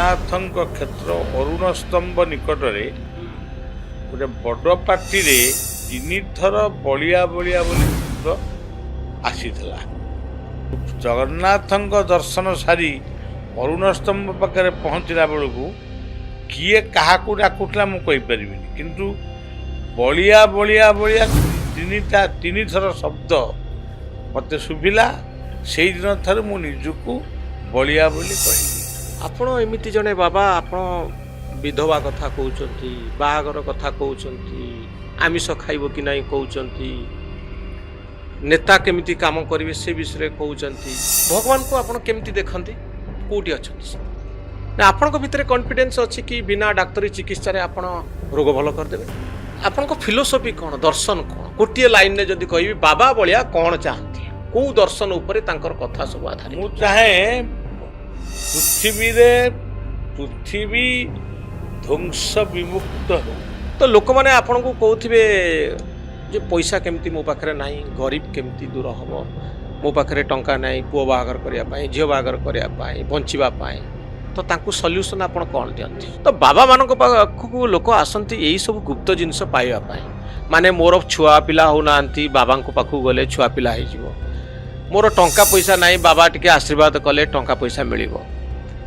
ଜଗନ୍ନାଥଙ୍କ କ୍ଷେତ୍ର ଅରୁଣ ସ୍ତମ୍ଭ ନିକଟରେ ଗୋଟେ ବଡ଼ ପାର୍ଟିରେ 3 ଥର ବଳିଆ ବଳିଆ ବୋଲି ଶବ୍ଦ ଆସିଥିଲା। ଜଗନ୍ନାଥଙ୍କ ଦର୍ଶନ ସାରି ଅରୁଣ ସ୍ତମ୍ଭ ପାଖରେ ପହଞ୍ଚିଲା ବେଳକୁ କିଏ କାହାକୁ ଡାକୁଥିଲା ମୁଁ କହିପାରିବିନି, କିନ୍ତୁ ବଳିଆ ବଳିଆ ବଳିଆ 3 ଥର ଶବ୍ଦ ମୋତେ ଶୁଭିଲା। ସେଇଦିନ ଠାରୁ ମୁଁ ନିଜକୁ ବଳିଆ ବୋଲି କହିଲି। ଆପଣ ଏମିତି ଜଣେ ବାବା, ଆପଣ ବିଧବା କଥା କହୁଛନ୍ତି, ବାହାଘର କଥା କହୁଛନ୍ତି, ଆମିଷ ଖାଇବ କି ନାହିଁ କହୁଛନ୍ତି, ନେତା କେମିତି କାମ କରିବେ ସେ ବିଷୟରେ କହୁଛନ୍ତି। ଭଗବାନଙ୍କୁ ଆପଣ କେମିତି ଦେଖନ୍ତି? କେଉଁଠି ଅଛନ୍ତି ନା ଆପଣଙ୍କ ଭିତରେ କନଫିଡେନ୍ସ ଅଛି କି ବିନା ଡାକ୍ତରୀ ଚିକିତ୍ସାରେ ଆପଣ ରୋଗ ଭଲ କରିଦେବେ? ଆପଣଙ୍କ ଫିଲୋସଫି କ'ଣ, ଦର୍ଶନ କ'ଣ? ଗୋଟିଏ ଲାଇନରେ ଯଦି କହିବି ବାବା ବଳିଆ କ'ଣ ଚାହାନ୍ତି, କେଉଁ ଦର୍ଶନ ଉପରେ ତାଙ୍କର କଥା ସବୁ ଆଧାରିତ? ମୁଁ ଚାହେଁ ପୃଥିବୀ ଧ୍ୱଂସ ବିମୁକ୍ତ ହେଉ। ତ ଲୋକମାନେ ଆପଣଙ୍କୁ କହୁଥିବେ ଯେ ପଇସା କେମିତି ମୋ ପାଖରେ ନାହିଁ, ଗରିବ କେମିତି ଦୂର ହେବ, ମୋ ପାଖରେ ଟଙ୍କା ନାହିଁ ପୁଅ ବାହାଘର କରିବା ପାଇଁ, ଝିଅ ବାହାଘର କରିବା ପାଇଁ, ବଞ୍ଚିବା ପାଇଁ। ତ ତାଙ୍କୁ ସଲ୍ୟୁସନ୍ ଆପଣ କ'ଣ ଦିଅନ୍ତି? ତ ବାବାମାନଙ୍କ ପାଖକୁ ଲୋକ ଆସନ୍ତି ଏଇସବୁ ଗୁପ୍ତ ଜିନିଷ ପାଇବା ପାଇଁ। ମାନେ ମୋର ଛୁଆ ପିଲା ହେଉନାହାନ୍ତି, ବାବାଙ୍କ ପାଖକୁ ଗଲେ ଛୁଆ ପିଲା ହେଇଯିବ। ମୋର ଟଙ୍କା ପଇସା ନାହିଁ, ବାବା ଟିକେ ଆଶୀର୍ବାଦ କଲେ ଟଙ୍କା ପଇସା ମିଳିବ।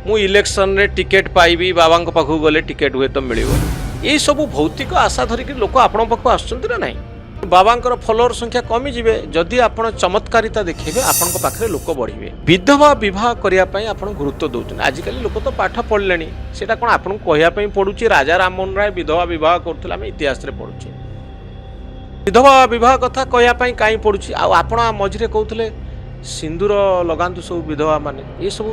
ମୁଁ ଇଲେକ୍ସନରେ ଟିକେଟ୍ ପାଇବି, ବାବାଙ୍କ ପାଖକୁ ଗଲେ ଟିକେଟ୍ ହୁଏତ ମିଳିବ। ଏଇସବୁ ଭୌତିକ ଆଶା ଧରିକି ଲୋକ ଆପଣଙ୍କ ପାଖକୁ ଆସୁଛନ୍ତି ନା ନାହିଁ? ବାବାଙ୍କର ଫଲୋଅର ସଂଖ୍ୟା କମିଯିବେ ଯଦି ଆପଣ ଚମତ୍କାରିତା ଦେଖେଇବେ, ଆପଣଙ୍କ ପାଖରେ ଲୋକ ବଢ଼ିବେ। ବିଧବା ବିବାହ କରିବା ପାଇଁ ଆପଣ ଗୁରୁତ୍ୱ ଦେଉଛନ୍ତି। ଆଜିକାଲି ଲୋକ ତ ପାଠ ପଢ଼ିଲେଣି, ସେଇଟା କ'ଣ ଆପଣଙ୍କୁ କହିବା ପାଇଁ ପଡ଼ୁଛି? ରାଜା ରାମମୋହନ ରାୟ ବିଧବା ବିବାହ କରୁଥିଲେ, ଆମେ ଇତିହାସରେ ପଢ଼ୁଛେ। ବିଧବା ବିବାହ କଥା କହିବା ପାଇଁ କାହିଁ ପଡ଼ୁଛି? ଆଉ ଆପଣ ମଝିରେ କହୁଥିଲେ ସିନ୍ଦୁର ଲଗାନ୍ତୁ ସବୁ ବିଧବା ମାନେ, ଏସବୁ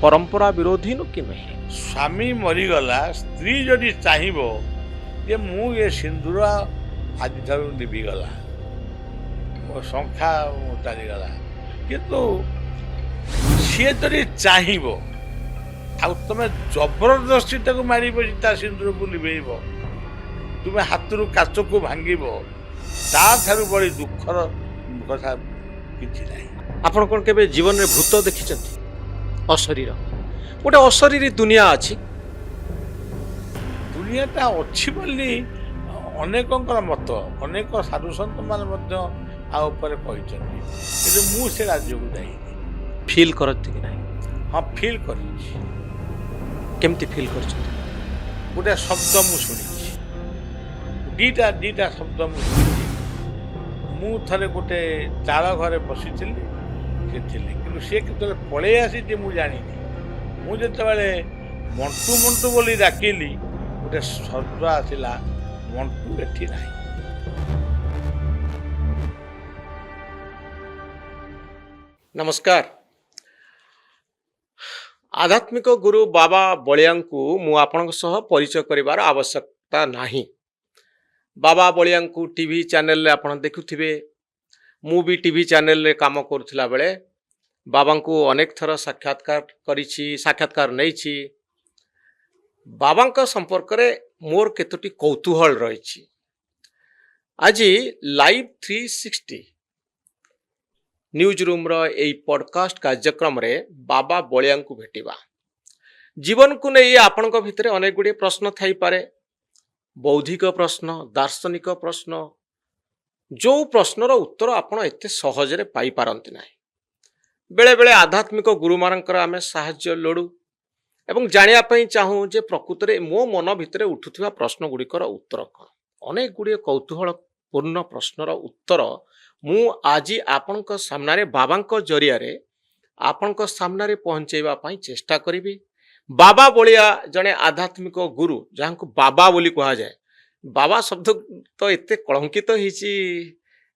ପରମ୍ପରା ବିରୋଧୀ କି ନୁହେଁ? ସ୍ୱାମୀ ମରିଗଲା, ସ୍ତ୍ରୀ ଯଦି ଚାହିଁବ ଯେ ମୁଁ ଏ ସିନ୍ଦୁର ଆଜିଠାରୁ ନିଭିଗଲା, ମୋ ଶଙ୍ଖା ଚାଲିଗଲା, କିନ୍ତୁ ସିଏ ଯଦି ଚାହିଁବ ଆଉ ତମେ ଜବରଦସ୍ତି ତାକୁ ମାରିବ, ତା ସିନ୍ଦୁରକୁ ନିଭେଇବ, ତୁମେ ହାତରୁ କାଚକୁ ଭାଙ୍ଗିବ, ତାଠାରୁ ବଳି ଦୁଃଖର କଥା କିଛି ନାହିଁ। ଆପଣ କ'ଣ କେବେ ଜୀବନରେ ଭୂତ ଦେଖିଛନ୍ତି? ଅଶରୀର ଗୋଟେ ଅଶରୀରୀ ଦୁନିଆ ଅଛି। ଦୁନିଆଟା ଅଛି ବୋଲି ଅନେକଙ୍କର ମତ, ଅନେକ ସାଧୁସନ୍ତମାନେ ମଧ୍ୟ ଆ ଉପରେ କହିଛନ୍ତି, କିନ୍ତୁ ମୁଁ ସେ ରାଜ୍ୟକୁ ଯାଇନି। ଫିଲ୍ କରନ୍ତି କି ନାହିଁ? ହଁ, ଫିଲ୍ କରିଛି। କେମିତି ଫିଲ୍ କରିଛନ୍ତି? ଗୋଟେ ଶବ୍ଦ ମୁଁ ଶୁଣିଛି, ଦିଟା ଶବ୍ଦ ମୁଁ ଶୁଣିଛି। ମୁଁ ଥରେ ଗୋଟେ ଚାଳ ଘରେ ବସିଥିଲି, ସେ ଥିଲେ, କିନ୍ତୁ ସେ କେତେବେଳେ ପଳେଇ ଆସିଛି ମୁଁ ଜାଣିନି। ମୁଁ ଯେତେବେଳେ ମଣ୍ଟୁ ମଣ୍ଟୁ ବୋଲି ଡାକିଲି, ଗୋଟେ ଶବ୍ଦ ଆସିଲା, ମଣ୍ଟୁ ଏଠି ନାହିଁ। ନମସ୍କାର। ଆଧ୍ୟାତ୍ମିକ ଗୁରୁ ବାବା ବଳିଆଙ୍କୁ ମୁଁ ଆପଣଙ୍କ ସହ ପରିଚୟ କରିବାର ଆବଶ୍ୟକତା ନାହିଁ। ବାବା ବଳିଆଙ୍କୁ ଟିଭି ଚ୍ୟାନେଲରେ ଆପଣ ଦେଖୁଥିବେ। ମୁଁ ବି ଟିଭି ଚ୍ୟାନେଲରେ କାମ କରୁଥିଲା ବେଳେ ବାବାଙ୍କୁ ଅନେକ ଥର ସାକ୍ଷାତକାର ନେଇଛି। ବାବାଙ୍କ ସମ୍ପର୍କରେ ମୋର କେତୋଟି କୌତୂହଳ ରହିଛି। ଆଜି ଲାଇଭ୍ 360 ନ୍ୟୁଜ୍ ରୁମ୍ର ଏହି ପଡ଼କାଷ୍ଟ କାର୍ଯ୍ୟକ୍ରମରେ ବାବା ବଳିଆଙ୍କୁ ଭେଟିବା। ଜୀବନକୁ ନେଇ ଆପଣଙ୍କ ଭିତରେ ଅନେକ ଗୁଡ଼ିଏ ପ୍ରଶ୍ନ ଥାଇପାରେ, ବୌଦ୍ଧିକ ପ୍ରଶ୍ନ, ଦାର୍ଶନିକ ପ୍ରଶ୍ନ, ଯେଉଁ ପ୍ରଶ୍ନର ଉତ୍ତର ଆପଣ ଏତେ ସହଜରେ ପାଇପାରନ୍ତି ନାହିଁ। ବେଳେବେଳେ ଆଧ୍ୟାତ୍ମିକ ଗୁରୁମାନଙ୍କର ଆମେ ସାହାଯ୍ୟ ଲୋଡ଼ୁ ଏବଂ ଜାଣିବା ପାଇଁ ଚାହୁଁ ଯେ ପ୍ରକୃତରେ ମୋ ମନ ଭିତରେ ଉଠୁଥିବା ପ୍ରଶ୍ନ ଗୁଡ଼ିକର ଉତ୍ତର କ'ଣ। ଅନେକ ଗୁଡ଼ିଏ କୌତୂହଳପୂର୍ଣ୍ଣ ପ୍ରଶ୍ନର ଉତ୍ତର ମୁଁ ଆଜି ଆପଣଙ୍କ ସାମ୍ନାରେ ବାବାଙ୍କ ଜରିଆରେ ଆପଣଙ୍କ ସାମ୍ନାରେ ପହଞ୍ଚାଇବା ପାଇଁ ଚେଷ୍ଟା କରିବି। ବାବା ବଳିଆ ଜଣେ ଆଧ୍ୟାତ୍ମିକ ଗୁରୁ, ଯାହାଙ୍କୁ ବାବା ବୋଲି କୁହାଯାଏ। ବାବା ଶବ୍ଦ ତ ଏତେ କଳଙ୍କିତ ହେଇଛି,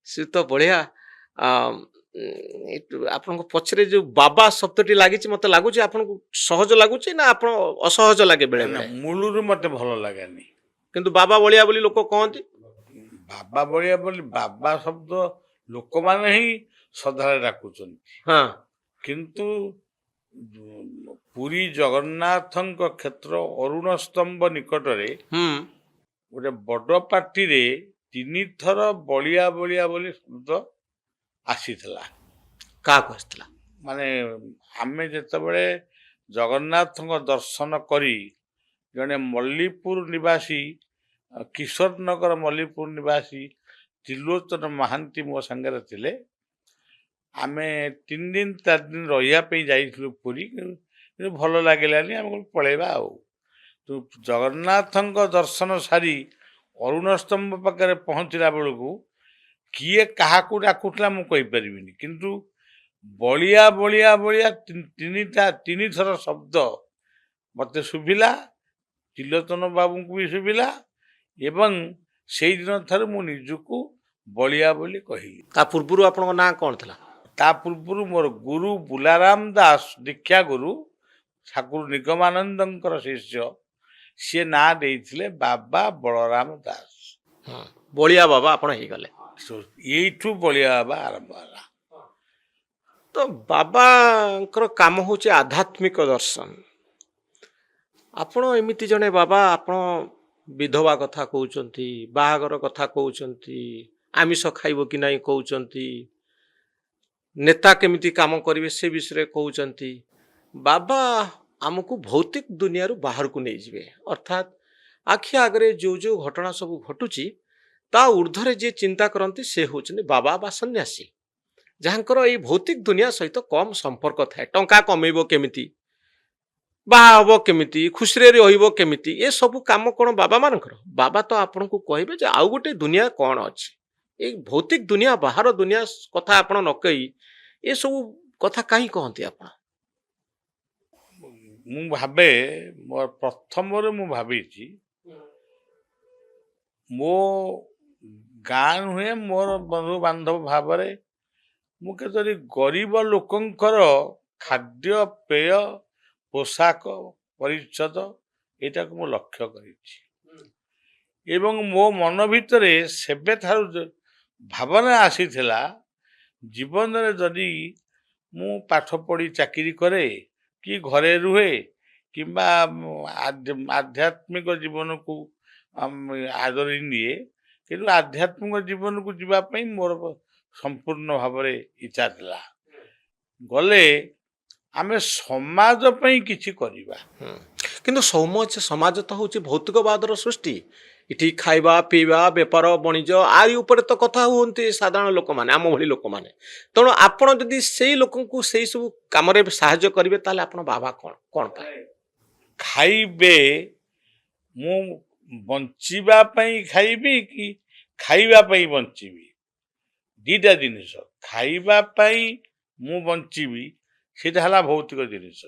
ସେ ତ ବଳିଆ। ଆପଣଙ୍କ ପଛରେ ଯେଉଁ ବାବା ଶବ୍ଦଟି ଲାଗିଛି, ମୋତେ ଲାଗୁଛି ଆପଣଙ୍କୁ ସହଜ ଲାଗୁଛି ନା ଆପଣ ଅସହଜ ଲାଗେ? ବେଳେ ମୂଳରୁ ମୋତେ ଭଲ ଲାଗେନି, କିନ୍ତୁ ବାବା ବଳିଆ ବୋଲି ଲୋକ କହନ୍ତି। ବାବା ବଳିଆ ବୋଲି ବାବା ଶବ୍ଦ ଲୋକମାନେ ହିଁ ସଦାବେଳେ ଡାକୁଛନ୍ତି। ହଁ, କିନ୍ତୁ ପୁରୀ ଜଗନ୍ନାଥଙ୍କ କ୍ଷେତ୍ର ଅରୁଣ ସ୍ତମ୍ଭ ନିକଟରେ ଗୋଟେ ବଡ଼ ପାର୍ଟିରେ 3 ଥର ବଳିଆ ବଳିଆ ବୋଲି ଶବ୍ଦ ଆସିଥିଲା। କାହାକୁ ଆସିଥିଲା? ମାନେ ଆମେ ଯେତେବେଳେ ଜଗନ୍ନାଥଙ୍କ ଦର୍ଶନ କରି ଜଣେ ମଲ୍ଲିପୁର ନିବାସୀ କିଶୋର ନଗର ମଲ୍ଲିପୁର ନିବାସୀ ତ୍ରିଲୋଚନ ମହାନ୍ତି ମୋ ସାଙ୍ଗରେ ଥିଲେ। ଆମେ 3 ଦିନ 4 ଦିନ ରହିବା ପାଇଁ ଯାଇଥିଲୁ ପୁରୀ, କିନ୍ତୁ ଭଲ ଲାଗିଲାନି, ଆମେ କହିଲୁ ପଳେଇବା ଆଉ। ତ ଜଗନ୍ନାଥଙ୍କ ଦର୍ଶନ ସାରି ଅରୁଣ ସ୍ତମ୍ଭ ପାଖରେ ପହଞ୍ଚିଲା ବେଳକୁ କିଏ କାହାକୁ ଡାକୁଥିଲା ମୁଁ କହିପାରିବିନି, କିନ୍ତୁ ବଳିଆ ବଳିଆ ବଳିଆ 3 ଥର ଶବ୍ଦ ମୋତେ ଶୁଭିଲା, ତ୍ରିଲୋଚନ ବାବୁଙ୍କୁ ବି ଶୁଭିଲା, ଏବଂ ସେଇଦିନ ଠାରୁ ମୁଁ ନିଜକୁ ବଳିଆ ବୋଲି କହିଲି। ତା ପୂର୍ବରୁ ଆପଣଙ୍କ ନାଁ କ'ଣ ଥିଲା? ତା ପୂର୍ବରୁ ମୋର ଗୁରୁ ବୁଲାରାମ ଦାସ ଦୀକ୍ଷା ଗୁରୁ, ଠାକୁର ନିଗମାନନ୍ଦଙ୍କର ଶିଷ୍ୟ, ସିଏ ନାଁ ଦେଇଥିଲେ ବାବା ବଳରାମ ଦାସ। ବଳିଆ ବାବା ଆପଣ ହେଇଗଲେ। ଏଇଠୁ ବଳିଆ ବାବା ଆରମ୍ଭ ହେଲା। ତ ବାବାଙ୍କର କାମ ହେଉଛି ଆଧ୍ୟାତ୍ମିକ ଦର୍ଶନ। ଆପଣ ଏମିତି ଜଣେ ବାବା, ଆପଣ ବିଧବା କଥା କହୁଛନ୍ତି, ବାହାଘର କଥା କହୁଛନ୍ତି, ଆମିଷ ଖାଇବ କି ନାହିଁ କହୁଛନ୍ତି, ନେତା କେମିତି କାମ କରିବେ ସେ ବିଷୟରେ କହୁଛନ୍ତି। ବାବା ଆମକୁ ଭୌତିକ ଦୁନିଆରୁ ବାହାରକୁ ନେଇଯିବେ, ଅର୍ଥାତ୍ ଆଖି ଆଗରେ ଯେଉଁ ଯେଉଁ ଘଟଣା ସବୁ ଘଟୁଛି ତା ଉର୍ଦ୍ଧ୍ୱରେ ଯିଏ ଚିନ୍ତା କରନ୍ତି ସେ ହେଉଛନ୍ତି ବାବା ବା ସନ୍ନ୍ୟାସୀ, ଯାହାଙ୍କର ଏଇ ଭୌତିକ ଦୁନିଆ ସହିତ କମ୍ ସମ୍ପର୍କ ଥାଏ। ଟଙ୍କା କମେଇବ କେମିତି, ବାହା ହବ କେମିତି, ଖୁସିରେ ରହିବ କେମିତି, ଏସବୁ କାମ କ'ଣ ବାବାମାନଙ୍କର? ବାବା ତ ଆପଣଙ୍କୁ କହିବେ ଯେ ଆଉ ଗୋଟେ ଦୁନିଆ କ'ଣ ଅଛି, ଏଇ ଭୌତିକ ଦୁନିଆ ବାହାର ଦୁନିଆ କଥା ଆପଣ ନ କହି ଏସବୁ କଥା କାହିଁ କହନ୍ତି ଆପଣ? ମୁଁ ଭାବେ, ମୋର ପ୍ରଥମରୁ ମୁଁ ଭାବିଛି, ମୋ ଗାଁ ନୁହେଁ, ମୋର ବନ୍ଧୁବାନ୍ଧବ ଭାବରେ ମୁଁ କେତୋଟି ଗରିବ ଲୋକଙ୍କର ଖାଦ୍ୟ ପେୟ ପୋଷାକ ପରିଚ୍ଛଦ ଏଇଟାକୁ ମୁଁ ଲକ୍ଷ୍ୟ କରିଛି, ଏବଂ ମୋ ମନ ଭିତରେ ସେବେଠାରୁ ଭାବନା ଆସିଥିଲା ଜୀବନରେ ଯଦି ମୁଁ ପାଠ ପଢ଼ି ଚାକିରି କରେ କି ଘରେ ରୁହେ କିମ୍ବା ଆଧ୍ୟାତ୍ମିକ ଜୀବନକୁ ଆଦରି ନିଏ, କିନ୍ତୁ ଆଧ୍ୟାତ୍ମିକ ଜୀବନକୁ ଯିବା ପାଇଁ ମୋର ସମ୍ପୂର୍ଣ୍ଣ ଭାବରେ ଇଚ୍ଛା ଥିଲା। ଗଲେ ଆମେ ସମାଜ ପାଇଁ କିଛି କରିବା। କିନ୍ତୁ ସମାଜ ତ ହେଉଛି ଭୌତିକବାଦର ସୃଷ୍ଟି। ଏଠି ଖାଇବା ପିଇବା ବେପାର ବାଣିଜ୍ୟ ଆରି ଉପରେ ତ କଥା ହୁଅନ୍ତି ସାଧାରଣ ଲୋକମାନେ, ଆମ ଭଳି ଲୋକମାନେ। ତେଣୁ ଆପଣ ଯଦି ସେଇ ଲୋକଙ୍କୁ ସେଇ ସବୁ କାମରେ ସାହାଯ୍ୟ କରିବେ ତାହେଲେ ଆପଣ ବାବା କ'ଣ ପାଇଁ? ଖାଇବେ, ମୁଁ ବଞ୍ଚିବା ପାଇଁ ଖାଇବି କି ଖାଇବା ପାଇଁ ବଞ୍ଚିବି, ଦିଟା ଜିନିଷ। ଖାଇବା ପାଇଁ ମୁଁ ବଞ୍ଚିବି, ସେଇଟା ହେଲା ଭୌତିକ ଜିନିଷ।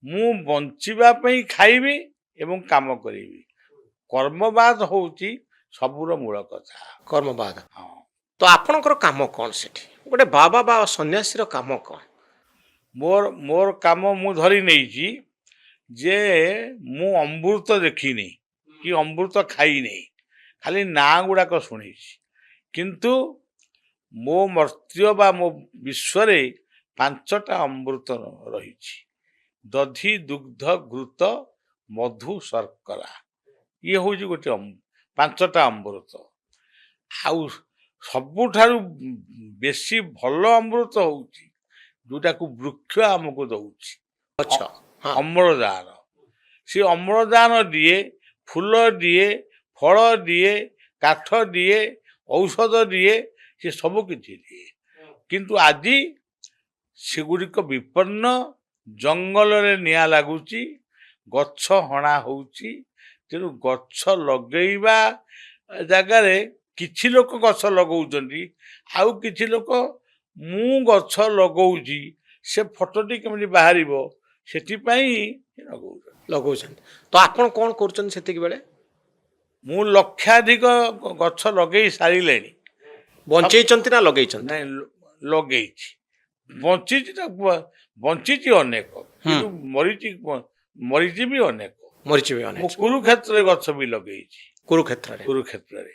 ମୁଁ ବଞ୍ଚିବା ପାଇଁ ଖାଇବି ଏବଂ କାମ କରିବି। କର୍ମବାଦ ହେଉଛି ସବୁର ମୂଳ କଥା। କର୍ମବାଦ। ହଁ। ତ ଆପଣଙ୍କର କାମ କ'ଣ ସେଠି? ଗୋଟେ ବାବା ବା ସନ୍ନ୍ୟାସୀର କାମ କ'ଣ? ମୋର କାମ ମୁଁ ଧରି ନେଇଛି ଯେ ମୁଁ ଅମୃତ ଦେଖିନି କି ଅମୃତ ଖାଇନି, ଖାଲି ନାଁ ଗୁଡ଼ାକ ଶୁଣିଛି। କିନ୍ତୁ ମୋ ମର୍ତ୍ତ୍ୟ ବା ମୋ ବିଶ୍ୱରେ 5ଟା ଅମୃତ ରହିଛି: ଦଧି ଦୁଗ୍ଧ ଘୃତ ମଧୁ ଶର୍କରା। ଇଏ ହେଉଛି ଗୋଟେ 5ଟା ଅମୃତ। ଆଉ ସବୁଠାରୁ ବେଶୀ ଭଲ ଅମୃତ ହେଉଛି ଯୋଉଟାକୁ ବୃକ୍ଷ ଆମକୁ ଦଉଛି, ଅମ୍ଳଜାନ। ସେ ଅମ୍ଳଜାନ ଦିଏ, ଫୁଲ ଦିଏ, ଫଳ ଦିଏ, କାଠ ଦିଏ, ଔଷଧ ଦିଏ, ସେ ସବୁ କିଛି ଦିଏ। କିନ୍ତୁ ଆଜି ସେଗୁଡ଼ିକ ବିପନ୍ନ, ଜଙ୍ଗଲରେ ନିଆଁ ଲାଗୁଛି, ଗଛ ହଣା ହେଉଛି। ତେଣୁ ଗଛ ଲଗେଇବା ଜାଗାରେ କିଛି ଲୋକ ଗଛ ଲଗଉଛନ୍ତି, ଆଉ କିଛି ଲୋକ ମୁଁ ଗଛ ଲଗଉଛି ସେ ଫଟୋଟି କେମିତି ବାହାରିବ ସେଥିପାଇଁ ଲଗଉଛନ୍ତି। ତ ଆପଣ କ'ଣ କରୁଛନ୍ତି ସେତିକି ବେଳେ? ମୁଁ ଲକ୍ଷାଧିକ ଗଛ ଲଗେଇ ସାରିଲେଣି। ବଞ୍ଚେଇଛନ୍ତି ନା ଲଗେଇଛନ୍ତି? ନାଇଁ, ଲଗେଇଛି। ବଞ୍ଚିଛି ଅନେକ, କିନ୍ତୁ ମରିଛି ବି ଅନେକ। ମୁଁ କୁରୁକ୍ଷେତ୍ରରେ ଗଛ ବି ଲଗେଇଛି, କୁରୁକ୍ଷେତ୍ରରେ।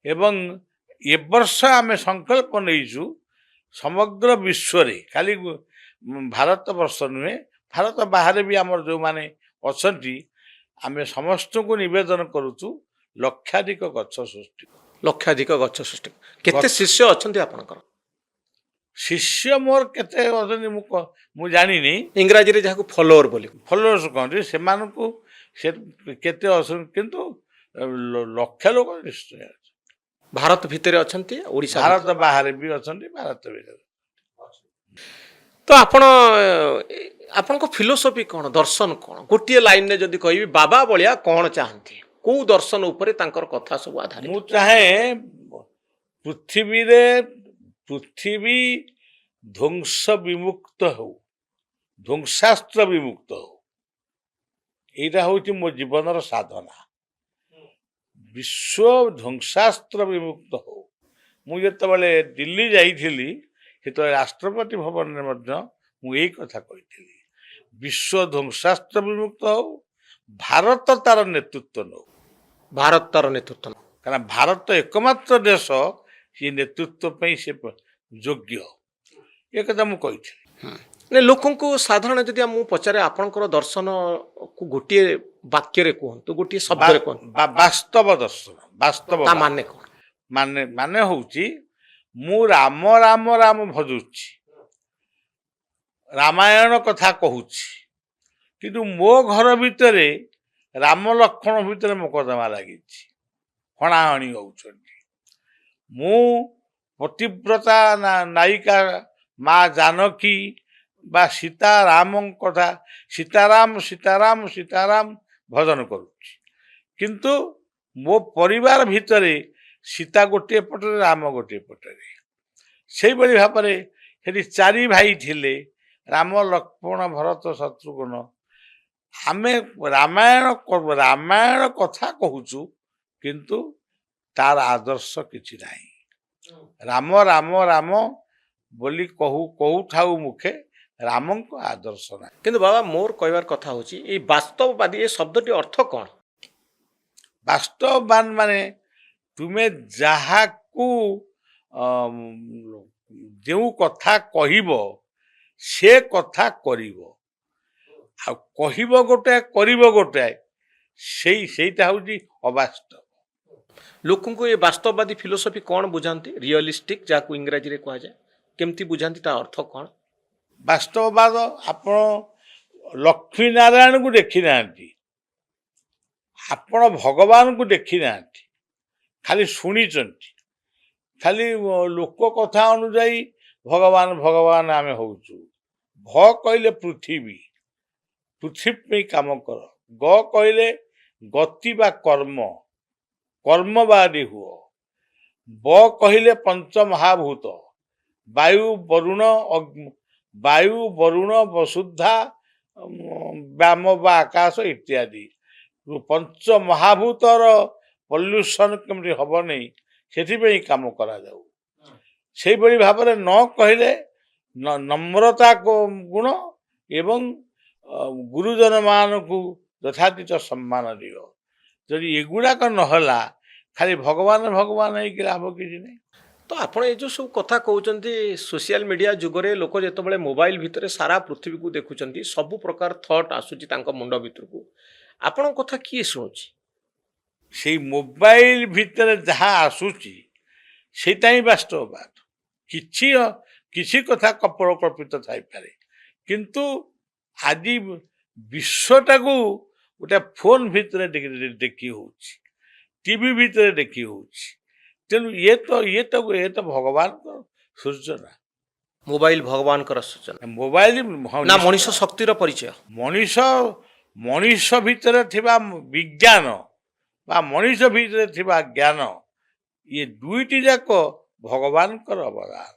ଏବଂ ଏ ବର୍ଷ ଆମେ ସଂକଳ୍ପ ନେଇଛୁ ସମଗ୍ର ବିଶ୍ୱରେ, ଖାଲି ଭାରତ ବର୍ଷ ନୁହେଁ, ଭାରତ ବାହାରେ ବି ଆମର ଯେଉଁମାନେ ଅଛନ୍ତି, ଆମେ ସମସ୍ତଙ୍କୁ ନିବେଦନ କରୁଛୁ ଲକ୍ଷାଧିକ ଗଛ ସୃଷ୍ଟି। ଲକ୍ଷାଧିକ ଗଛ ସୃଷ୍ଟି। କେତେ ଶିଷ୍ୟ ଅଛନ୍ତି ଆପଣଙ୍କର? ଶିଷ୍ୟ ମୋର କେତେ ଅଛନ୍ତି ମୁଁ ଜାଣିନି। ଇଂରାଜୀରେ ଯାହାକୁ ଫଲୋଅର ବୋଲି ଫଲୋଅର୍ସ କହନ୍ତି ସେମାନଙ୍କୁ ସେ କେତେ ଅଛନ୍ତି, କିନ୍ତୁ ଲକ୍ଷ ଲୋକ ନିଶ୍ଚୟ ଅଛି। ଭାରତ ଭିତରେ ଅଛନ୍ତି, ଓଡ଼ିଶା ଭାରତ ବାହାରେ ବି ଅଛନ୍ତି, ଭାରତ ଭିତରେ। ତ ଆପଣଙ୍କ ଫିଲୋସଫି କ'ଣ, ଦର୍ଶନ କ'ଣ? ଗୋଟିଏ ଲାଇନରେ ଯଦି କହିବି ବାବା ଭଳିଆ କ'ଣ ଚାହାନ୍ତି, କୋଉ ଦର୍ଶନ ଉପରେ ତାଙ୍କର କଥା ସବୁ ଆଧାରିତ? ମୁଁ ଚାହେଁ ପୃଥିବୀ ଧ୍ୱଂସ ବିମୁକ୍ତ ହଉ, ଧ୍ୱଂସାସ୍ତ୍ର ବିମୁକ୍ତ ହଉ। ଏଇଟା ହଉଛି ମୋ ଜୀବନର ସାଧନା। ବିଶ୍ୱ ଧ୍ୱଂସାସ୍ତ୍ର ବିମୁକ୍ତ ହଉ। ମୁଁ ଯେତେବେଳେ ଦିଲ୍ଲୀ ଯାଇଥିଲି ସେତେବେଳେ ରାଷ୍ଟ୍ରପତି ଭବନରେ ମଧ୍ୟ ମୁଁ ଏଇ କଥା କହିଥିଲି, ବିଶ୍ୱ ଧ୍ୱଂସାସ୍ତ୍ର ବିମୁକ୍ତ ହଉ, ଭାରତ ତାର ନେତୃତ୍ୱ ନେଉ। ଭାରତ ତାର ନେତୃତ୍ୱ, କାରଣ ଭାରତ ଏକମାତ୍ର ଦେଶ ସେ ନେତୃତ୍ୱ ପାଇଁ ସେ ଯୋଗ୍ୟ, ଏ କଥା ମୁଁ କହିଥିଲି। ଲୋକଙ୍କୁ ସାଧାରଣ ଯଦି ମୁଁ ପଚାରେ ଆପଣଙ୍କର ଦର୍ଶନକୁ ଗୋଟିଏ ବାକ୍ୟରେ କୁହନ୍ତୁ, ଗୋଟିଏ ଶବ୍ଦରେ କୁହନ୍ତୁ, ବାସ୍ତବ ଦର୍ଶନ, ବାସ୍ତବ ତା ମାନେ କ'ଣ? ମାନେ ହଉଛି ମୁଁ ରାମ ରାମ ରାମ ଭଜୁଛି, ରାମାୟଣ କଥା କହୁଛି, କିନ୍ତୁ ମୋ ଘର ଭିତରେ ରାମ ଲକ୍ଷ୍ମଣ ଭିତରେ ମୋକଦ୍ଦମା ଲାଗିଛି, ହଣାହଣି ହଉଛନ୍ତି। ମୁଁ ପତିବ୍ରତା ନାୟିକା ମା ଜାନକୀ ବା ସୀତାରାମଙ୍କ କଥା ସୀତାରାମ ସୀତାରାମ ସୀତାରାମ ଭଜନ କରୁଛି, କିନ୍ତୁ ମୋ ପରିବାର ଭିତରେ ସୀତା ଗୋଟିଏ ପଟରେ, ରାମ ଗୋଟିଏ ପଟରେ। ସେଇଭଳି ଭାବରେ ସେଠି 4 ଭାଇ ଥିଲେ, ରାମ ଲକ୍ଷ୍ମଣ ଭରତ ଶତ୍ରୁଘ୍ନ। ଆମେ ରାମାୟଣ କଥା କହୁଛୁ, କିନ୍ତୁ ତାର ଆଦର୍ଶ କିଛି ନାହିଁ। ରାମ ରାମ ରାମ ବୋଲି କହୁଥାଉ ମୁଖେ, ରାମଙ୍କ ଆଦର୍ଶ ନାହିଁ। କିନ୍ତୁ ବାବା ମୋର କହିବାର କଥା ହଉଛି ଏଇ ବାସ୍ତବବାଦୀ ଏ ଶବ୍ଦଟି ଅର୍ଥ କ'ଣ? ବାସ୍ତବବାନ ମାନେ ତୁମେ ଯାହାକୁ ଯେଉଁ କଥା କହିବ ସେ କଥା କରିବ, ଆଉ କହିବ ଗୋଟାଏ କରିବ ଗୋଟାଏ, ସେଇଟା ହଉଛି ଅବାସ୍ତବ। ଲୋକଙ୍କୁ ଏ ବାସ୍ତବବାଦୀ ଫିଲୋସଫି କ'ଣ ବୁଝାନ୍ତି, ରିଅଲିଷ୍ଟିକ ଯାହାକୁ ଇଂରାଜୀରେ କୁହାଯାଏ, କେମିତି ବୁଝାନ୍ତି, ତା ଅର୍ଥ କ'ଣ? ବାସ୍ତବବାଦ ଆପଣ ଲକ୍ଷ୍ମୀ ନାରାୟଣଙ୍କୁ ଦେଖି ନାହାନ୍ତି, ଆପଣ ଭଗବାନଙ୍କୁ ଦେଖି ନାହାନ୍ତି, ଖାଲି ଶୁଣିଛନ୍ତି, ଖାଲି ଲୋକ କଥା ଅନୁଯାୟୀ ଭଗବାନ ଭଗବାନ ଆମେ ହଉଛୁ। ଭ କହିଲେ ପୃଥିବୀ ପାଇଁ କାମ କର, ଗ କହିଲେ ଗତି ବା କର୍ମବାଦୀ ହୁଅ, ବ କହିଲେ ପଞ୍ଚମହାଭୂତ ବାୟୁ ବରୁଣ ବସୁଧା ବ୍ୟାମ ବା ଆକାଶ ଇତ୍ୟାଦି। ପଞ୍ଚମହାଭୂତର ପଲ୍ୟୁସନ କେମିତି ହବନି ସେଥିପାଇଁ କାମ କରାଯାଉ। ସେଇଭଳି ଭାବରେ ନ କହିଲେ ନମ୍ରତା ଗୁଣ ଏବଂ ଗୁରୁଜନ ମାନଙ୍କୁ ଯଥାତୀତ ସମ୍ମାନ ଦିଅ। ଯଦି ଏଗୁଡ଼ାକ ନହେଲା, ଖାଲି ଭଗବାନ ଭଗବାନ ହେଇକି ଲାଭ କିଛି ନାହିଁ। ତ ଆପଣ ଏ ଯେଉଁ ସବୁ କଥା କହୁଛନ୍ତି, ସୋସିଆଲ ମିଡ଼ିଆ ଯୁଗରେ ଲୋକ ଯେତେବେଳେ ମୋବାଇଲ ଭିତରେ ସାରା ପୃଥିବୀକୁ ଦେଖୁଛନ୍ତି, ସବୁ ପ୍ରକାର ଥଟ୍ ଆସୁଛି ତାଙ୍କ ମୁଣ୍ଡ ଭିତରକୁ, ଆପଣଙ୍କ କଥା କିଏ ଶୁଣୁଛି? ସେଇ ମୋବାଇଲ ଭିତରେ ଯାହା ଆସୁଛି ସେଇଟା ହିଁ ବାସ୍ତବବାଦ। କିଛି କଥା କଳ୍ପିତ ଥାଇପାରେ, କିନ୍ତୁ ଆଜି ବିଶ୍ୱଟାକୁ ଗୋଟେ ଫୋନ ଭିତରେ ଦେଖି ହଉଛି, ଟିଭି ଭିତରେ ଦେଖି ହଉଛି। ତେଣୁ ଇଏ ତ ଭଗବାନଙ୍କର ସୃଜନା। ମୋବାଇଲ ଭଗବାନଙ୍କର ସୂଚନା, ମୋବାଇଲ ନା ମଣିଷ ଶକ୍ତିର ପରିଚୟ? ମଣିଷ ଭିତରେ ଥିବା ବିଜ୍ଞାନ ବା ମଣିଷ ଭିତରେ ଥିବା ଜ୍ଞାନ, ଇଏ ଦୁଇଟି ଯାକ ଭଗବାନଙ୍କର ଅବଦାନ।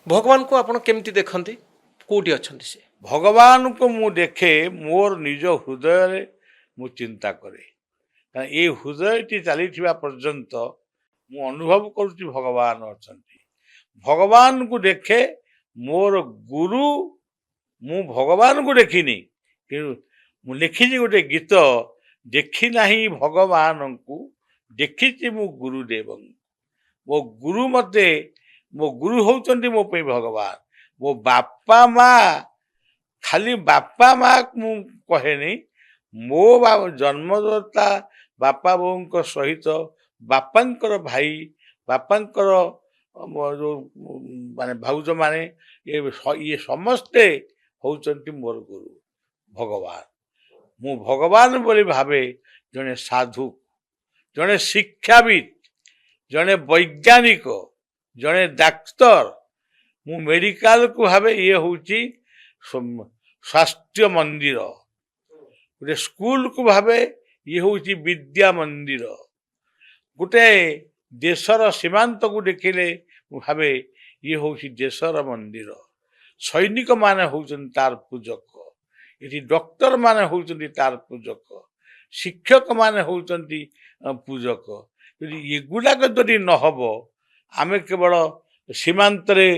ଭଗବାନଙ୍କୁ ଆପଣ କେମିତି ଦେଖନ୍ତି, କୋଉଠି ଅଛନ୍ତି ସେ? ଭଗବାନଙ୍କୁ ମୁଁ ଦେଖେ ମୋର ନିଜ ହୃଦୟରେ, ମୁଁ ଚିନ୍ତା କରେ। କାରଣ ଏଇ ହୃଦୟଟି ଚାଲିଥିବା ପର୍ଯ୍ୟନ୍ତ ମୁଁ ଅନୁଭବ କରୁଛି ଭଗବାନ ଅଛନ୍ତି। ଭଗବାନଙ୍କୁ ଦେଖେ ମୋର ଗୁରୁ। ମୁଁ ଭଗବାନଙ୍କୁ ଦେଖିନି, କିନ୍ତୁ ମୁଁ ଲେଖିଛି ଗୋଟେ ଗୀତ, ଦେଖି ନାହିଁ ଭଗବାନଙ୍କୁ, ଦେଖିଛି ମୁଁ ଗୁରୁଦେବଙ୍କୁ। ମୋ ଗୁରୁ ହଉଛନ୍ତି ମୋ ପାଇଁ ଭଗବାନ। ମୋ ବାପା ମା, ଖାଲି ବାପା ମା ମୁଁ କହେନି, ମୋ ଜନ୍ମଦାତା ବାପା ବୋଉଙ୍କ ସହିତ ବାପାଙ୍କର ଭାଇ, ବାପାଙ୍କର ଯେଉଁ ମାନେ ଭାଉଜ ମାନେ ଇଏ ସମସ୍ତେ ହଉଛନ୍ତି ମୋର ଗୁରୁ ଭଗବାନ। ମୁଁ ଭଗବାନ ବୋଲି ଭାବେ ଜଣେ ସାଧୁ, ଜଣେ ଶିକ୍ଷାବିତ୍, ଜଣେ ବୈଜ୍ଞାନିକ, ଜଣେ ଡାକ୍ତର। ମୁଁ ମେଡିକାଲକୁ ଭାବେ ଇଏ ହଉଛି ସ୍ୱାସ୍ଥ୍ୟ ମନ୍ଦିର, ଗୋଟେ ସ୍କୁଲକୁ ଭାବେ ଇଏ ହଉଛି ବିଦ୍ୟା ମନ୍ଦିର, ଗୋଟେ ଦେଶର ସୀମାନ୍ତକୁ ଦେଖିଲେ ମୁଁ ଭାବେ ଇଏ ହଉଛି ଦେଶର ମନ୍ଦିର। ସୈନିକ ମାନେ ହଉଛନ୍ତି ତାର ପୂଜକ, ଏଠି ଡକ୍ଟର ମାନେ ହଉଛନ୍ତି ତାର ପୂଜକ, ଶିକ୍ଷକ ମାନେ ହଉଛନ୍ତି ପୂଜକ। ଯଦି ଏଗୁଡ଼ାକ ଯଦି ନହବ, ଆମେ କେବଳ ସୀମାନ୍ତରେ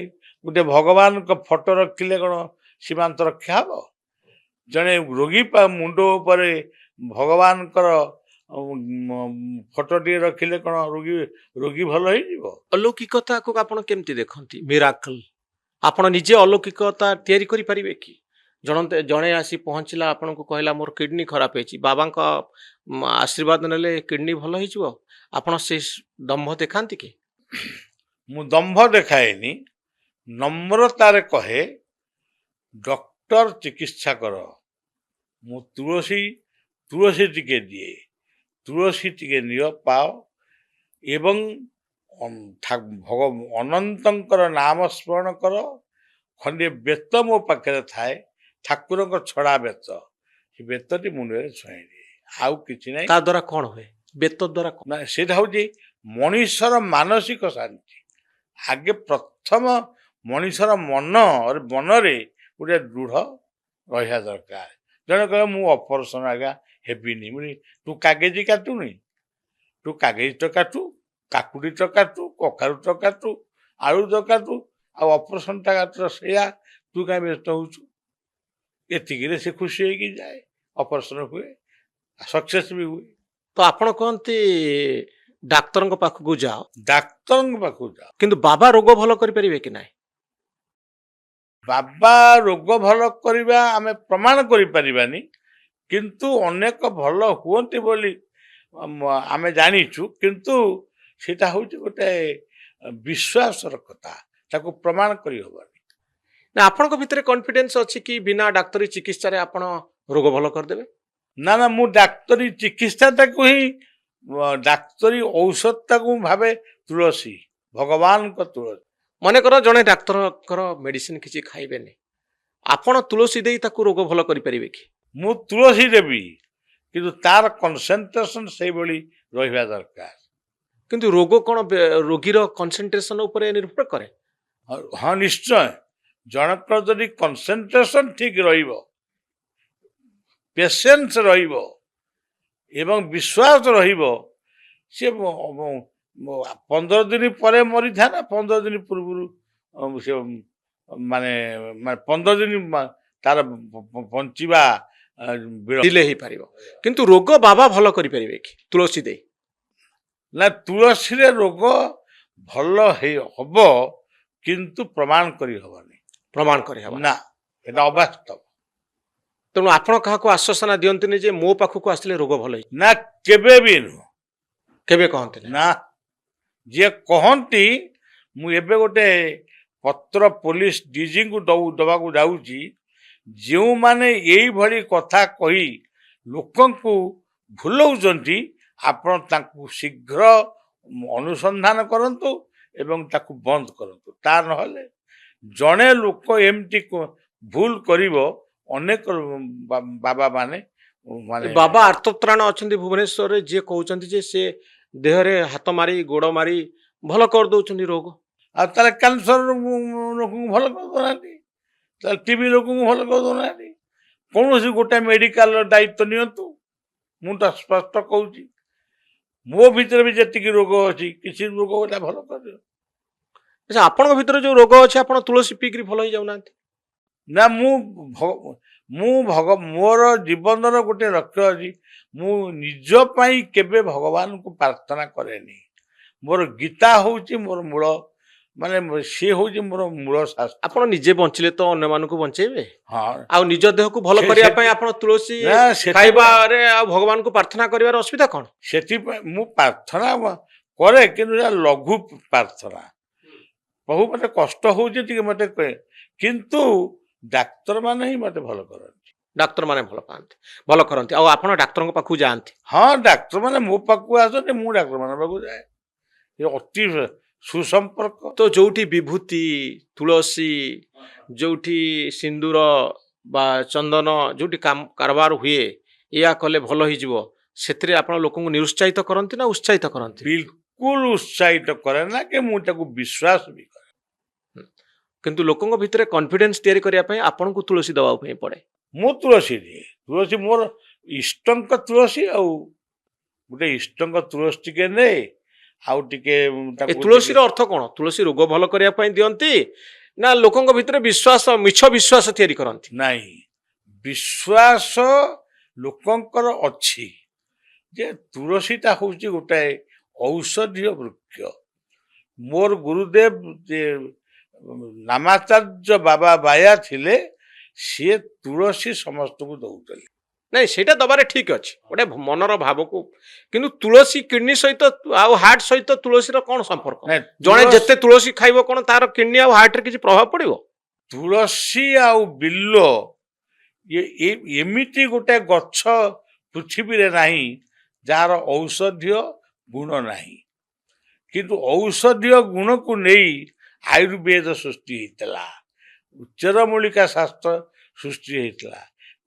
ଗୋଟେ ଭଗବାନଙ୍କ ଫଟୋ ରଖିଲେ କ'ଣ ସୀମାନ୍ତ ରକ୍ଷା ହବ? ଜଣେ ରୋଗୀ ମୁଣ୍ଡ ଉପରେ ଭଗବାନଙ୍କର ଫଟୋଟିଏ ରଖିଲେ କ'ଣ ରୋଗୀ ଭଲ ହେଇଯିବ? ଅଲୌକିକତାକୁ ଆପଣ କେମିତି ଦେଖନ୍ତି? ମିରାକଲ ଆପଣ ନିଜେ ଅଲୌକିକତା ତିଆରି କରିପାରିବେ କି? ଜଣେ ଆସି ପହଞ୍ଚିଲା, ଆପଣଙ୍କୁ କହିଲା ମୋର କିଡନୀ ଖରାପ ହେଇଛି, ବାବାଙ୍କ ଆଶୀର୍ବାଦ ନେଲେ କିଡନୀ ଭଲ ହେଇଯିବ, ଆପଣ ସେ ଦମ୍ଭ ଦେଖାନ୍ତି କି? ମୁଁ ଦମ୍ଭ ଦେଖାଏନି, ନମ୍ରତାରେ କହେ ଡକ୍ଟର ଚିକିତ୍ସା କର। ମୁଁ ତୁଳସୀ ଟିକେ ଦିଏ, ତୁଳସୀ ଟିକେ ନିଅ ପାଅ ଏବଂ ଅନନ୍ତଙ୍କର ନାମ ସ୍ମରଣ କର। ଖଣ୍ଡିଏ ବେତ ମୋ ପାଖରେ ଥାଏ, ଠାକୁରଙ୍କ ଛଡ଼ା ବେତ, ସେ ବେତଟି ମୁଣ୍ଡରେ ଛୁଆଇ ଦିଏ, ଆଉ କିଛି ନାହିଁ। ତା ଦ୍ୱାରା କ'ଣ ହୁଏ? ବେତ ଦ୍ୱାରା ନା, ସେଇଟା ହଉଛି ମଣିଷର ମାନସିକ ଶାନ୍ତି। ଆଗେ ପ୍ରଥମ ମଣିଷର ମନରେ ଗୋଟେ ଦୃଢ଼ ରହିବା ଦରକାର। ଜଣେ କହିବ ମୁଁ ଅପରେସନ ଆଜ୍ଞା ହେବିନି, ତୁ କାଗଜ କାଟୁନି, ତୁ କାଗଜ ତ କାଟୁ, କାକୁଡ଼ି ତ କାଟୁ, କଖାରୁ ତ କାଟୁ, ଆଳୁ ତ କାଟୁ, ଆଉ ଅପରେସନଟା କାଟୁ ସେଇଆ, ତୁ କାହିଁ ବ୍ୟସ୍ତ ହଉଛୁ? ଏତିକିରେ ସେ ଖୁସି ହେଇକି ଯାଏ, ଅପରେସନ ହୁଏ, ସକ୍ସେସ୍ ବି ହୁଏ। ତ ଆପଣ କହନ୍ତି ଡାକ୍ତରଙ୍କ ପାଖକୁ ଯାଅ, ଡାକ୍ତରଙ୍କ ପାଖକୁ ଯାଅ, କିନ୍ତୁ ବାବା ରୋଗ ଭଲ କରିପାରିବେ କି ନାହିଁ? ବାବା ରୋଗ ଭଲ କରିବା ଆମେ ପ୍ରମାଣ କରିପାରିବାନି, କିନ୍ତୁ ଅନେକ ଭଲ ହୁଅନ୍ତି ବୋଲି ଆମେ ଜାଣିଛୁ, କିନ୍ତୁ ସେଇଟା ହଉଛି ଗୋଟେ ବିଶ୍ୱାସର କଥା, ତାକୁ ପ୍ରମାଣ କରିହେବନି। ନା ଆପଣଙ୍କ ଭିତରେ କନଫିଡେନ୍ସ ଅଛି କି ବିନା ଡାକ୍ତରୀ ଚିକିତ୍ସାରେ ଆପଣ ରୋଗ ଭଲ କରିଦେବେ? ନା, ମୁଁ ଡାକ୍ତରୀ ଚିକିତ୍ସାଟାକୁ ହିଁ, ଡାକ୍ତରୀ ଔଷଧଟାକୁ ଭାବେ ତୁଳସୀ, ଭଗବାନଙ୍କ ତୁଳସୀ। ମନେକର ଜଣେ ଡାକ୍ତରଙ୍କର ମେଡିସିନ କିଛି ଖାଇବେନି, ଆପଣ ତୁଳସୀ ଦେଇ ତାକୁ ରୋଗ ଭଲ କରିପାରିବେ କି? ମୁଁ ତୁଳସୀ ଦେବି, କିନ୍ତୁ ତାର କନସେନ୍ଟ୍ରେସନ ସେଇଭଳି ରହିବା ଦରକାର। କିନ୍ତୁ ରୋଗ କ'ଣ ରୋଗୀର କନସେନ୍ଟ୍ରେସନ ଉପରେ ନିର୍ଭର କରେ? ହଁ, ନିଶ୍ଚୟ। ଜଣଙ୍କର ଯଦି କନସେନ୍ଟ୍ରେସନ ଠିକ ରହିବ, ପେସେନ୍ସ ରହିବ ଏବଂ ବିଶ୍ୱାସ ରହିବ, ସେ 15 ଦିନ ପରେ ମରିଥାନ୍ତା, 15 ଦିନ ପୂର୍ବରୁ ସେ ମାନେ 15 ଦିନ ତାର ବଞ୍ଚିବା ଡିଲେ ହେଇପାରିବ, କିନ୍ତୁ ରୋଗ ବାବା ଭଲ କରିପାରିବେ କି ତୁଳସୀ ଦେଇ? ନା, ତୁଳସୀରେ ରୋଗ ଭଲ ହବ, କିନ୍ତୁ ପ୍ରମାଣ କରିହବନି। ପ୍ରମାଣ କରିହେବ ନା, এটা ଅବାସ୍ତବ। ତେଣୁ ଆପଣ କାହାକୁ ଆଶ୍ୱାସନା ଦିଅନ୍ତିନି ଯେ ମୋ ପାଖକୁ ଆସିଲେ ରୋଗ ଭଲ ହେଇଯିବ? ନା, କେବେ ବି ନୁହଁ। କେବେ କହନ୍ତିନି? ନା, ଯିଏ କହନ୍ତି, ମୁଁ ଏବେ ଗୋଟେ ପତ୍ର ପୋଲିସ ଡିଜିଙ୍କୁ ଦବାକୁ ଯାଉଛି, ଯେଉଁମାନେ ଏଇଭଳି କଥା କହି ଲୋକଙ୍କୁ ଭୁଲଉଛନ୍ତି, ଆପଣ ତାଙ୍କୁ ଶୀଘ୍ର ଅନୁସନ୍ଧାନ କରନ୍ତୁ ଏବଂ ତାକୁ ବନ୍ଦ କରନ୍ତୁ। ତା ନହେଲେ ଜଣେ ଲୋକ ଏମିତି ଭୁଲ କରିବ, ଅନେକ ବାବା ମାନେ ବାବା ଆର୍ତ୍ତତ୍ରାଣ ଅଛନ୍ତି ଭୁବନେଶ୍ୱରରେ, ଯିଏ କହୁଛନ୍ତି ଯେ ସେ ଦେହରେ ହାତ ମାରି ଗୋଡ଼ ମାରି ଭଲ କରିଦଉଛନ୍ତି ରୋଗ। ଆଉ ତାହେଲେ କ୍ୟାନ୍ସର ଲୋକଙ୍କୁ ଭଲ କରିଦଉନାହାନ୍ତି, ତାହେଲେ ଟିବି ଲୋକଙ୍କୁ ଭଲ କରିଦଉନାହାନ୍ତି। କୌଣସି ଗୋଟେ ମେଡିକାଲର ଦାୟିତ୍ୱ ନିଅନ୍ତୁ। ମୁଁ ତ ସ୍ପଷ୍ଟ କହୁଛି, ମୋ ଭିତରେ ବି ଯେତିକି ରୋଗ ଅଛି, କିଛି ରୋଗ ଗୋଟେ ଭଲ କରିଦିଅ। ଆଚ୍ଛା, ଆପଣଙ୍କ ଭିତରେ ଯୋଉ ରୋଗ ଅଛି, ଆପଣ ତୁଳସୀ ପିଇକିରି ଭଲ ହେଇଯାଉନାହାନ୍ତି? ନା, ମୋର ଜୀବନର ଗୋଟେ ଲକ୍ଷ୍ୟ ଅଛି, ମୁଁ ନିଜ ପାଇଁ କେବେ ଭଗବାନଙ୍କୁ ପ୍ରାର୍ଥନା କରେନି। ମୋର ଗୀତା ହଉଛି ମୋର ମୂଳ, ମାନେ ସିଏ ହଉଛି ମୋର ମୂଳ ଶାସ୍ତ୍ର। ଆପଣ ନିଜେ ବଞ୍ଚିଲେ ତ ଅନ୍ୟମାନଙ୍କୁ ବଞ୍ଚେଇବେ। ହଁ, ଆଉ ନିଜ ଦେହକୁ ଭଲ କରିବା ପାଇଁ ଆପଣ ତୁଳସୀ ଖାଇବାରେ ଆଉ ଭଗବାନଙ୍କୁ ପ୍ରାର୍ଥନା କରିବାର ଅସୁବିଧା କ'ଣ? ସେଥିପାଇଁ ମୁଁ ପ୍ରାର୍ଥନା କରେ, କିନ୍ତୁ ଲଘୁ ପ୍ରାର୍ଥନା। ବହୁ ମତେ କଷ୍ଟ ହଉଛି ଟିକେ ମତେ କହେ, କିନ୍ତୁ ଡାକ୍ତରମାନେ ହିଁ ମତେ ଭଲ କରନ୍ତି। ଡାକ୍ତରମାନେ ଭଲ ପାଆନ୍ତି, ଭଲ କରନ୍ତି। ଆଉ ଆପଣ ଡାକ୍ତରଙ୍କ ପାଖକୁ ଯାଆନ୍ତି? ହଁ, ଡାକ୍ତରମାନେ ମୋ ପାଖକୁ ଆସନ୍ତି, ମୁଁ ଡାକ୍ତରମାନଙ୍କ ପାଖକୁ ଯାଏ। ଏ ଅତି ସୁସମ୍ପର୍କ। ତ ଯୋଉଠି ବିଭୂତି, ତୁଳସୀ, ଯୋଉଠି ସିନ୍ଦୁର ବା ଚନ୍ଦନ ଯୋଉଠି କାରବାର ହୁଏ, ଏୟା କଲେ ଭଲ ହେଇଯିବ, ସେଥିରେ ଆପଣ ଲୋକଙ୍କୁ ନିରୁତ୍ସାହିତ କରନ୍ତି ନା ଉତ୍ସାହିତ କରନ୍ତି? ବିଲକୁଲ ଉତ୍ସାହିତ କରେ ନା, କି ମୁଁ ତାକୁ ବିଶ୍ୱାସ ବି କରେ। କିନ୍ତୁ ଲୋକଙ୍କ ଭିତରେ କନଫିଡେନ୍ସ ତିଆରି କରିବା ପାଇଁ ଆପଣଙ୍କୁ ତୁଳସୀ ଦେବା ପାଇଁ ପଡେ। ମୁଁ ତୁଳସୀ ଦିଏ, ତୁଳସୀ ମୋର ଇଷ୍ଟଙ୍କ ତୁଳସୀ, ଆଉ ଗୋଟେ ଇଷ୍ଟଙ୍କ ତୁଳସୀ ଟିକେ ନେ, ଆଉ ଟିକେ ଏ ତାକୁ ତୁଳସୀର ଅର୍ଥ କଣ? ତୁଳସୀ ରୋଗ ଭଲ କରିବା ପାଇଁ ଦିଅନ୍ତି ନା ଲୋକଙ୍କ ଭିତରେ ବିଶ୍ୱାସ, ମିଛ ବିଶ୍ୱାସ ତିଆରି କରନ୍ତି? ନାହିଁ, ବିଶ୍ୱାସ ଲୋକଙ୍କର ଅଛି ଯେ ତୁଳସୀଟା ହଉଛି ଗୋଟାଏ ଔଷଧୀୟ ବୃକ୍ଷ। ମୋର ଗୁରୁଦେବ ଯେ ନାମାଚାର୍ଯ୍ୟ ବାବା ବାୟା ଥିଲେ, ସିଏ ତୁଳସୀ ସମସ୍ତଙ୍କୁ ଦଉଥିଲେ। ନାଇଁ, ସେଇଟା ଦବାରେ ଠିକ ଅଛି, ଗୋଟେ ମନର ଭାବକୁ। କିନ୍ତୁ ତୁଳସୀ କିଡନୀ ସହିତ ଆଉ ହାର୍ଟ ସହିତ ତୁଳସୀର କଣ ସମ୍ପର୍କ? ନାଇଁ, ଜଣେ ଯେତେ ତୁଳସୀ ଖାଇବ କଣ ତାର କିଡନୀ ଆଉ ହାର୍ଟରେ କିଛି ପ୍ରଭାବ ପଡିବ? ତୁଳସୀ ଆଉ ବିଲ୍ୱ ଏମିତି ଗୋଟେ ଗଛ ପୃଥିବୀରେ ନାହିଁ ଯାହାର ଔଷଧୀୟ ଗୁଣ ନାହିଁ। କିନ୍ତୁ ଔଷଧୀୟ ଗୁଣକୁ ନେଇ ଆୟୁର୍ବେଦ ସୃଷ୍ଟି ହେଇଥିଲା, ଚେରମୂଳିକା ଶାସ୍ତ୍ର ସୃଷ୍ଟି ହେଇଥିଲା।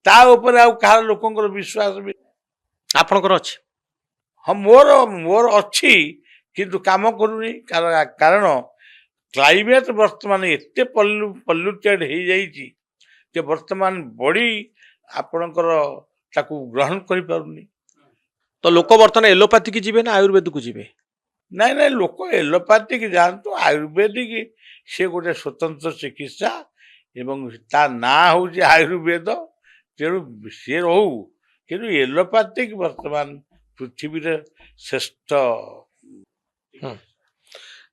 ତା ଉପରେ ଆଉ କାହାର ଲୋକଙ୍କର ବିଶ୍ୱାସ ବି ଆପଣଙ୍କର ଅଛି? ହଁ, ମୋର ଅଛି, କିନ୍ତୁ କାମ କରୁନି। କାରଣ କ୍ଲାଇମେଟ ବର୍ତ୍ତମାନ ଏତେ ପଲ୍ୟୁଟେଡ୍ ହେଇଯାଇଛି ଯେ ବର୍ତ୍ତମାନ ବଡି ଆପଣଙ୍କର ତାକୁ ଗ୍ରହଣ କରିପାରୁନି। ତ ଲୋକ ବର୍ତ୍ତମାନ ଏଲୋପାଥିକି ଯିବେ ନା ଆୟୁର୍ବେଦକୁ ଯିବେ? ନାଇଁ ନାଇଁ, ଲୋକ ଏଲୋପାଥିକ ଯାଆନ୍ତୁ, ଆୟୁର୍ବେଦିକ ସେ ଗୋଟେ ସ୍ୱତନ୍ତ୍ର ଚିକିତ୍ସା, ଏବଂ ତା ନାଁ ହେଉଛି ଆୟୁର୍ବେଦ। ତେଣୁ ସିଏ ରହୁ, କିନ୍ତୁ ଏଲୋପାଥିକ ବର୍ତ୍ତମାନ ପୃଥିବୀରେ ଶ୍ରେଷ୍ଠ।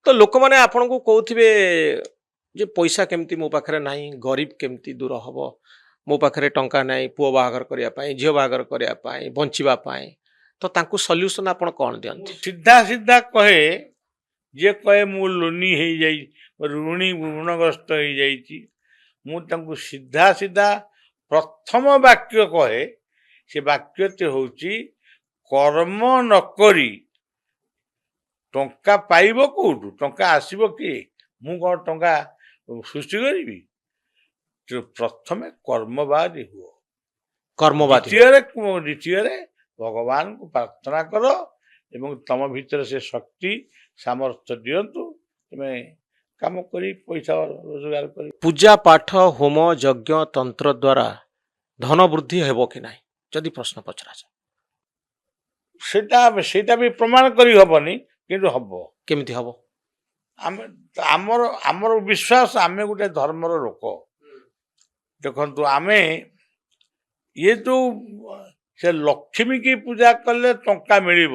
ତ ଲୋକମାନେ ଆପଣଙ୍କୁ କହୁଥିବେ ଯେ ପଇସା କେମିତି ମୋ ପାଖରେ ନାହିଁ, ଗରିବ କେମିତି ଦୂର ହବ, ମୋ ପାଖରେ ଟଙ୍କା ନାହିଁ ପୁଅ ବାହାଘର କରିବା ପାଇଁ, ଝିଅ ବାହାଘର କରିବା ପାଇଁ, ବଞ୍ଚିବା ପାଇଁ। ତ ତାଙ୍କୁ ସଲ୍ୟୁସନ ଆପଣ କଣ ଦିଅନ୍ତି? ସିଧା ସିଧା କହେ, ଯିଏ କହେ ମୁଁ ଲୋନି ହେଇଯାଇ ଋଣଗ୍ରସ୍ତ ହେଇଯାଇଛି, ମୁଁ ତାଙ୍କୁ ସିଧା ସିଧା ପ୍ରଥମ ବାକ୍ୟ କହେ। ସେ ବାକ୍ୟଟି ହେଉଛି, କର୍ମ ନକରି ଟଙ୍କା ପାଇବ କୋଉଠୁ? ଟଙ୍କା ଆସିବ କିଏ? ମୁଁ କ'ଣ ଟଙ୍କା ସୃଷ୍ଟି କରିବି? ପ୍ରଥମେ କର୍ମବାଦୀ ହୁଅ, କର୍ମବାଦୀ। ଦ୍ୱିତୀୟରେ ଭଗବାନଙ୍କୁ ପ୍ରାର୍ଥନା କର, ଏବଂ ତମ ଭିତରେ ସେ ଶକ୍ତି ସାମର୍ଥ୍ୟ ଦିଅନ୍ତୁ, ତୁମେ କାମ କରି ପଇସା ରୋଜଗାର କରି। ପୂଜା ପାଠ ହୋମ ଯଜ୍ଞ ତନ୍ତ୍ର ଦ୍ୱାରା ଧନ ବୃଦ୍ଧି ହେବ କି ନାହିଁ ଯଦି ପ୍ରଶ୍ନ ପଚରାଯାଏ? ସେଇଟା ବି ପ୍ରମାଣ କରି ହବନି, କିନ୍ତୁ ହବ। କେମିତି ହବ? ଆମର ବିଶ୍ୱାସ, ଆମେ ଗୋଟେ ଧର୍ମର ଲୋକ। ଦେଖନ୍ତୁ, ଆମେ ଇଏ ଯୋଉ ସେ ଲକ୍ଷ୍ମୀ କି ପୂଜା କଲେ ଟଙ୍କା ମିଳିବ,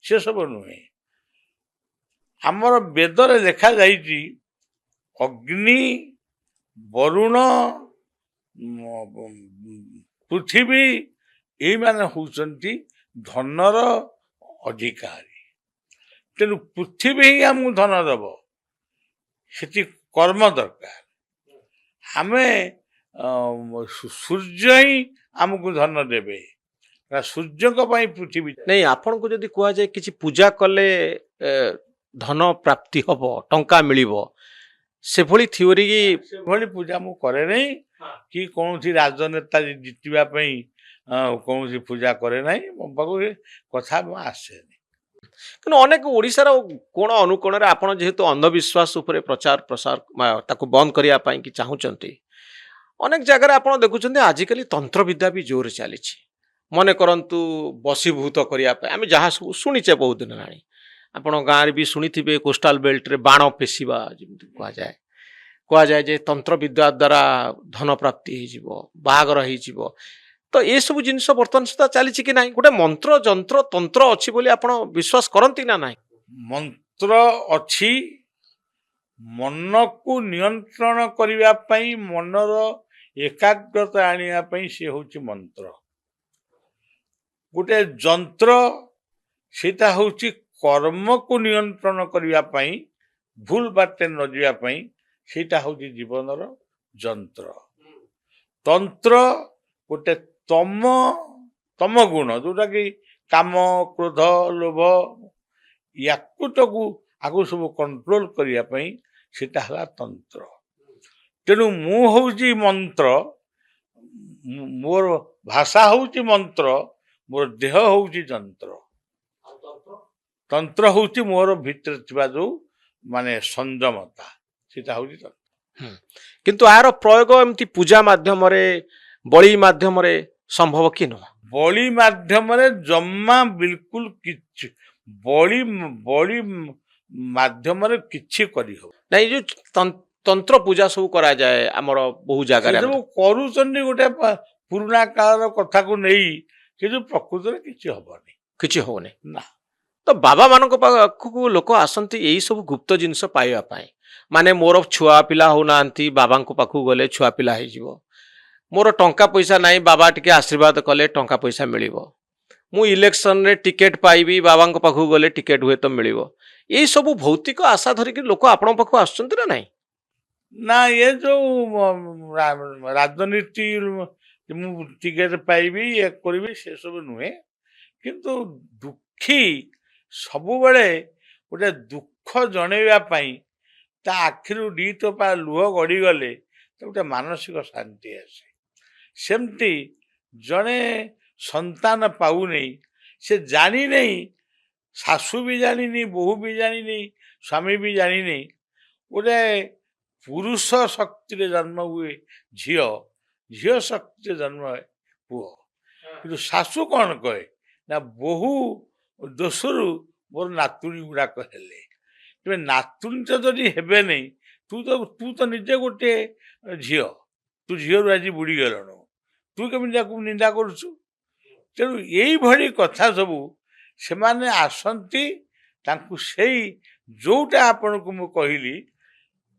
ସେସବୁ ନୁହେଁ। ଆମର ବେଦରେ ଲେଖାଯାଇଛି, ଅଗ୍ନି, ବରୁଣ, ପୃଥିବୀ, ଏଇମାନେ ହଉଛନ୍ତି ଧନର ଅଧିକାରୀ। ତେଣୁ ପୃଥିବୀ ହିଁ ଆମକୁ ଧନ ଦେବ, ସେଠି କର୍ମ ଦରକାର। ଆମେ ସୂର୍ଯ୍ୟ ହିଁ ଆମକୁ ଧନ ଦେବେ, ସୂର୍ଯ୍ୟଙ୍କ ପାଇଁ ପୃଥିବୀ। ନାଇଁ, ଆପଣଙ୍କୁ ଯଦି କୁହାଯାଏ କିଛି ପୂଜା କଲେ ଧନ ପ୍ରାପ୍ତି ହବ, ଟଙ୍କା ମିଳିବ, ସେଭଳି ଥିଓରି? ସେଭଳି ପୂଜା ମୁଁ କରେ ନାହିଁ, କି କୌଣସି ରାଜନେତା ଜିତିବା ପାଇଁ କୌଣସି ପୂଜା କରେ ନାହିଁ। ମୋ ପାଖକୁ କଥା ଆସେନି। କିନ୍ତୁ ଅନେକ ଓଡ଼ିଶାର କୋଣ ଅନୁକୋଣରେ ଆପଣ ଯେହେତୁ ଅନ୍ଧବିଶ୍ୱାସ ଉପରେ ପ୍ରଚାର ପ୍ରସାର ତାକୁ ବନ୍ଦ କରିବା ପାଇଁ କି ଚାହୁଁଛନ୍ତି, ଅନେକ ଜାଗାରେ ଆପଣ ଦେଖୁଛନ୍ତି ଆଜିକାଲି ତନ୍ତ୍ରବିଦ୍ୟା ବି ଜୋରରେ ଚାଲିଛି। ମନେ କରନ୍ତୁ ବଶୀଭୂତ କରିବା ପାଇଁ, ଆମେ ଯାହା ସବୁ ଶୁଣିଛେ ବହୁତ ଦିନ ହେଲାଣି। ଆପଣ ଗାଁରେ ବି ଶୁଣିଥିବେ, କୋଷ୍ଟାଲ ବେଲ୍ଟରେ ବାଣ ପେଶିବା ଯେମିତି କୁହାଯାଏ ଯେ ତନ୍ତ୍ରବିଦ୍ୟା ଦ୍ୱାରା ଧନ ପ୍ରାପ୍ତି ହେଇଯିବ, ବାହାଘର ହେଇଯିବ। ତ ଏସବୁ ଜିନିଷ ବର୍ତ୍ତମାନ ସୁଦ୍ଧା ଚାଲିଛି କି ନାହିଁ? ଗୋଟେ ମନ୍ତ୍ର ଯନ୍ତ୍ର ତନ୍ତ୍ର ଅଛି ବୋଲି ଆପଣ ବିଶ୍ୱାସ କରନ୍ତି ନା ନାହିଁ? ମନ୍ତ୍ର ଅଛି, ମନକୁ ନିୟନ୍ତ୍ରଣ କରିବା ପାଇଁ, ମନର ଏକାଗ୍ରତା ଆଣିବା ପାଇଁ ସେ ହେଉଛି ମନ୍ତ୍ର। ଗୋଟେ ଯନ୍ତ୍ର, ସେଇଟା ହେଉଛି କର୍ମକୁ ନିୟନ୍ତ୍ରଣ କରିବା ପାଇଁ ଭୁଲ ବାଟରେ ନ ଯିବା ପାଇଁ ସେଇଟା ହେଉଛି ଜୀବନର ଯନ୍ତ୍ର। ତନ୍ତ୍ର ଗୋଟେ ତମ ତମ ଗୁଣ ଯୋଉଟାକି କାମ, କ୍ରୋଧ, ଲୋଭ, ୟାକୁଟକୁ ଆଗକୁ ସବୁ କଣ୍ଟ୍ରୋଲ କରିବା ପାଇଁ ସେଟା ହେଲା ତନ୍ତ୍ର। ତେଣୁ ମୁଁ ହେଉଛି ମନ୍ତ୍ର, ମୋର ଭାଷା ହେଉଛି ମନ୍ତ୍ର, ମୋର ଦେହ ହେଉଛି ଯନ୍ତ୍ର। ତନ୍ତ୍ର ହେଉଛି ମୋର ଭିତରେ ଥିବା ଯୋଉ ମାନେ ସଂଯମତା, ସେଟା ହେଉଛି ତନ୍ତ୍ର। କିନ୍ତୁ ଆର ପ୍ରୟୋଗ ଏମିତି ପୂଜା ମାଧ୍ୟମରେ, ବଳି ମାଧ୍ୟମରେ ସମ୍ଭବ କି ନୁହଁ? ବଳି ମାଧ୍ୟମରେ ଜମା ବିଲକୁଲ କିଛି ବଳି ବଳି ମାଧ୍ୟମରେ କିଛି କରିହବ ନାଇଁ। ଯୋଉ ତନ୍ତ୍ର ପୂଜା ସବୁ କରାଯାଏ ଆମର ବହୁ ଜାଗାରେ, ସବୁ କରୁଛନ୍ତି ଗୋଟେ ପୁରୁଣା କାଳର କଥାକୁ ନେଇ, କିନ୍ତୁ ପ୍ରକୃତରେ କିଛି ହବନି, କିଛି ହଉନି। ନା। ତ ବାବା ମାନଙ୍କ ପାଖକୁ ଲୋକ ଆସନ୍ତି ଏଇ ସବୁ ଗୁପ୍ତ ଜିନିଷ ପାଇବା ପାଇଁ। ମାନେ ମୋର ଛୁଆ ପିଲା ହଉନାହାନ୍ତି, ବାବାଙ୍କ ପାଖକୁ ଗଲେ ଛୁଆ ପିଲା ହେଇଯିବ। ମୋର ଟଙ୍କା ପଇସା ନାହିଁ, ବାବା ଟିକେ ଆଶୀର୍ବାଦ କଲେ ଟଙ୍କା ପଇସା ମିଳିବ। ମୁଁ ଇଲେକ୍ସନରେ ଟିକେଟ ପାଇବି, ବାବାଙ୍କ ପାଖକୁ ଗଲେ ଟିକେଟ ହୁଏତ ମିଳିବ। ଏଇ ସବୁ ଭୌତିକ ଆଶା ଧରିକି ଲୋକ ଆପଣଙ୍କ ପାଖକୁ ଆସୁଛନ୍ତି ନା ନାହିଁ? ନା, ଏ ଯୋଉ ରାଜନୀତି ମୁଁ ଟିକେଟ ପାଇବି, ଇଏ କରିବି, ସେସବୁ ନୁହେଁ। କିନ୍ତୁ ଦୁଃଖୀ ସବୁବେଳେ ଗୋଟେ ଦୁଃଖ ଜଣେଇବା ପାଇଁ ତା ଆଖିରୁ ଦି ଟୋପା ଲୁହ ଗଡ଼ିଗଲେ ଗୋଟେ ମାନସିକ ଶାନ୍ତି ଆସେ। ସେମିତି ଜଣେ ସନ୍ତାନ ପାଉନେଇ, ସେ ଜାଣିନେଇ, ଶାଶୁ ବି ଜାଣିନି, ବୋହୂ ବି ଜାଣିନି, ସ୍ୱାମୀ ବି ଜାଣିନି, ଗୋଟେ ପୁରୁଷ ଶକ୍ତିରେ ଜନ୍ମ ହୁଏ ଝିଅ, ଝିଅ ଶକ୍ତିରେ ଜନ୍ମ ହୁଏ ପୁଅ। କିନ୍ତୁ ଶାଶୁ କ'ଣ କହେ ନା, ବୋହୂ ଦୋଷରୁ ମୋର ନାତୁଣୀ ଗୁଡ଼ାକ ହେଲେ। ତେବେ ନାତୁଣୀ ତ ଯଦି ହେବେନି, ତୁ ତ ନିଜେ ଗୋଟେ ଝିଅ, ତୁ ଝିଅରୁ ଆଜି ବୁଡ଼ି ଗଲୁଣୁ, ତୁ କେମିତି ତାକୁ ନିନ୍ଦା କରୁଛୁ? ତେଣୁ ଏଇଭଳି କଥା ସବୁ ସେମାନେ ଆସନ୍ତି। ତାଙ୍କୁ ସେଇ ଯୋଉଟା ଆପଣଙ୍କୁ ମୁଁ କହିଲି,